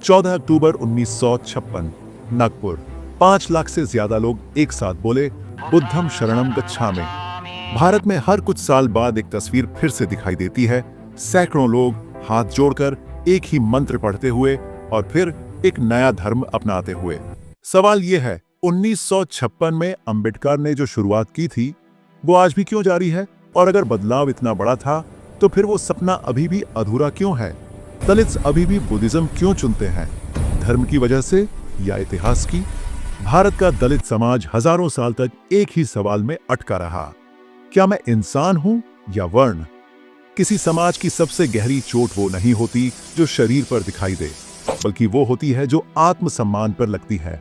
14 अक्टूबर 1956 नागपुर। 5 लाख से ज्यादा लोग एक साथ बोले, बुद्धम शरणम गच्छामि। भारत में हर कुछ साल बाद एक तस्वीर फिर से दिखाई देती है। सैकड़ों लोग हाथ जोड़कर एक ही मंत्र पढ़ते हुए और फिर एक नया धर्म अपनाते हुए। सवाल यह है, 1956 में अंबेडकर ने जो शुरुआत की थी वो आज भी क्यों जारी है? और अगर बदलाव इतना बड़ा था तो फिर वो सपना अभी भी अधूरा क्यों है? दलित्स अभी भी बुद्धिज्म क्यों चुनते हैं? धर्म की वजह से या इतिहास की? भारत का दलित समाज हजारों साल तक एक ही सवाल में अटका रहा, क्या मैं इंसान हूं या वर्ण? किसी समाज की सबसे गहरी चोट वो नहीं होती जो शरीर पर दिखाई दे, बल्कि वो होती है जो आत्मसम्मान पर लगती है।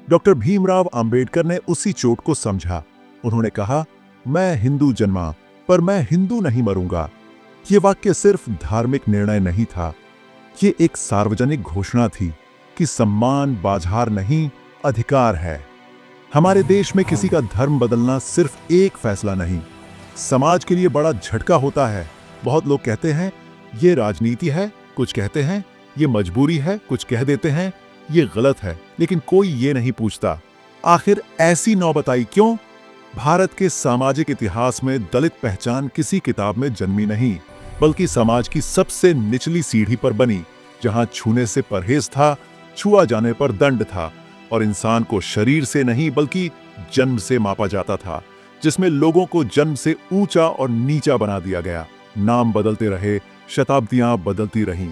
डॉक्टर भीमराव अंबेडकर ने उसी चोट को समझा। उन्होंने कहा, मैं हिंदू जन्मा पर मैं हिंदू नहीं मरूंगा। ये वाक्य सिर्फ धार्मिक निर्णय नहीं था, ये एक सार्वजनिक घोषणा थी कि सम्मान बाजार नहीं, अधिकार है। हमारे देश में किसी का धर्म बदलना सिर्फ एक फैसला नहीं, समाज के लिए बड़ा झटका होता है। बहुत लोग कहते हैं ये राजनीति है, कुछ कहते हैं ये मजबूरी है, कुछ कह देते हैं ये गलत है, लेकिन कोई ये नहीं पूछता आखिर ऐसी नौबताई क्यों? भारत के सामाजिक इतिहास में दलित पहचान किसी किताब में जन्मी नहीं, बल्कि समाज की सबसे निचली सीढ़ी पर बनी, जहां छूने से परहेज था, छुआ जाने पर दंड था, और इंसान को शरीर से नहीं बल्कि जन्म से मापा जाता था, जिसमें लोगों को जन्म से ऊंचा और नीचा बना दिया गया। नाम बदलते रहे, शताब्दियां बदलती रहीं,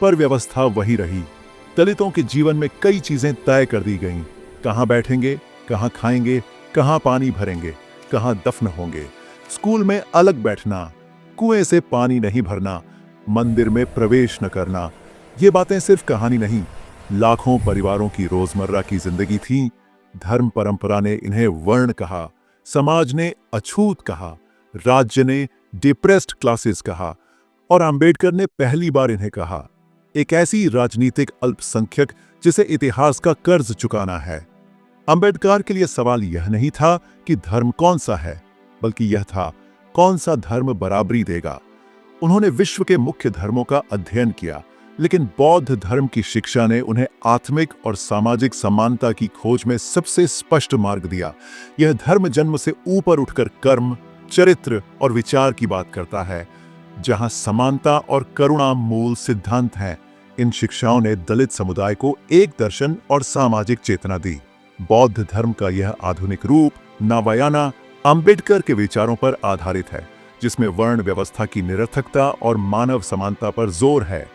पर व्यवस्था वही रही। दलितों के जीवन में कई चीजें तय कर दी गईं। कहां बैठेंगे, कहां खाएंगे, कहां पानी भरेंगे, कहां दफन होंगे। स्कूल में अलग बैठना, कुएं से पानी नहीं भरना, मंदिर में प्रवेश न करना। ये बातें सिर्फ कहानी नहीं, लाखों परिवारों की रोजमर्रा की जिंदगी थी। धर्म परंपरा ने इन्हें वर्ण कहा, समाज ने अछूत कहा, राज्य ने डिप्रेस्ड क्लासेस कहा, और अंबेडकर ने पहली बार इन्हें कहा, एक ऐसी राजनीतिक अल्पसंख्यक जिसे इतिहास का कर्ज चुकाना है। अंबेडकर के लिए सवाल यह नहीं था कि धर्म कौन सा है, बल्कि यह था कौन सा धर्म बराबरी देगा। उन्होंने विश्व के मुख्य धर्मों का अध्ययन किया, लेकिन बौद्ध धर्म की शिक्षा ने उन्हें आत्मिक और सामाजिक समानता की खोज में सबसे स्पष्ट मार्ग दिया। यह धर्म जन्म से ऊपर उठकर कर्म, चरित्र और विचार की बात करता है, जहां समानता और करुणा मूल सिद्धांत हैं। इन शिक्षाओं ने दलित समुदाय को एक दर्शन और सामाजिक चेतना दी। बौद्ध धर्म का यह आधुनिक रूप नवायाना अंबेडकर के विचारों पर आधारित है, जिसमें वर्ण व्यवस्था की निरर्थकता और मानव समानता पर जोर है।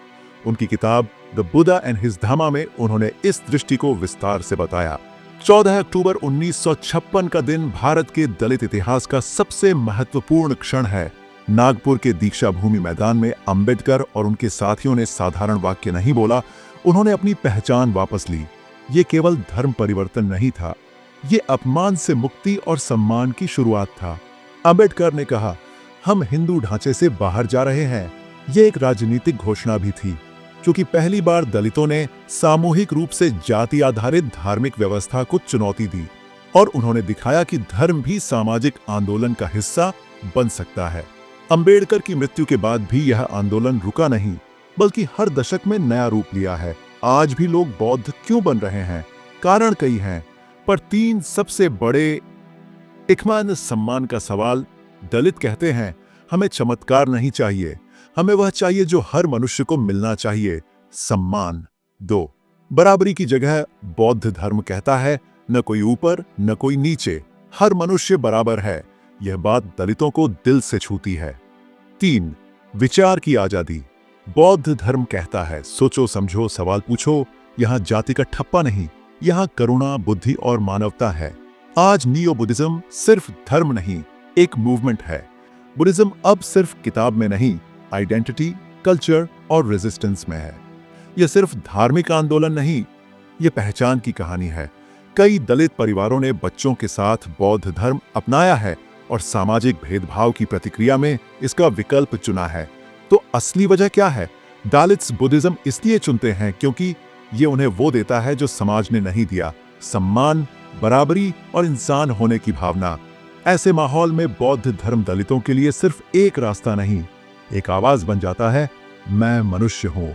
उनकी किताब द बुद्धा एंड हिज धम्मा में उन्होंने इस दृष्टि को विस्तार से बताया। 14 अक्टूबर 1956 का दिन भारत के दलित इतिहास का सबसे महत्वपूर्ण क्षण है। नागपुर के दीक्षा भूमि मैदान में अंबेडकर और उनके साथियों ने साधारण वाक्य नहीं बोला, उन्होंने अपनी पहचान वापस ली। ये केवल धर्म परिवर्तन नहीं था, ये अपमान से मुक्ति और सम्मान की शुरुआत था। अंबेडकर ने कहा, हम हिंदू ढांचे से बाहर जा रहे हैं। ये एक राजनीतिक घोषणा भी थी, क्योंकि पहली बार दलितों ने सामूहिक रूप से जाति आधारित धार्मिक व्यवस्था को चुनौती दी, और उन्होंने दिखाया कि धर्म भी सामाजिक आंदोलन का हिस्सा बन सकता है। अंबेडकर की मृत्यु के बाद भी यह आंदोलन रुका नहीं, बल्कि हर दशक में नया रूप लिया है। आज भी लोग बौद्ध क्यों बन रहे हैं? कारण कई हैं, पर 3 सबसे बड़े। इकमान सम्मान का सवाल। दलित कहते हैं, हमें चमत्कार नहीं चाहिए, हमें वह चाहिए जो हर मनुष्य को मिलना चाहिए, सम्मान। 2 बराबरी की जगह बौद्ध धर्म कहता है, न कोई ऊपर न कोई नीचे, हर मनुष्य बराबर है। यह बात दलितों को दिल से छूती है। 3 विचार की आजादी। बौद्ध धर्म कहता है, सोचो समझो सवाल पूछो, यहां जाति का ठप्पा नहीं, यहां करुणा, बुद्धि और मानवता है। आज नियो बुद्धिज्म सिर्फ धर्म नहीं, एक मूवमेंट है। बुद्धिज्म अब सिर्फ किताब में नहीं, आइडेंटिटी, कल्चर और रेजिस्टेंस में है। यह सिर्फ धार्मिक आंदोलन नहीं, यह पहचान की कहानी है। कई दलित परिवारों ने बच्चों के साथ बौद्ध धर्म अपनाया है और सामाजिक भेदभाव की प्रतिक्रिया में इसका विकल्प चुना है। तो असली वजह क्या है? दलित्स बुद्धिज्म इसलिए चुनते हैं क्योंकि ये उन्हें वो देता है जो समाज ने नहीं दिया, सम्मान, बराबरी और इंसान होने की भावना। ऐसे माहौल में बौद्ध धर्म दलितों के लिए सिर्फ एक रास्ता नहीं, एक आवाज बन जाता है, मैं मनुष्य हूं।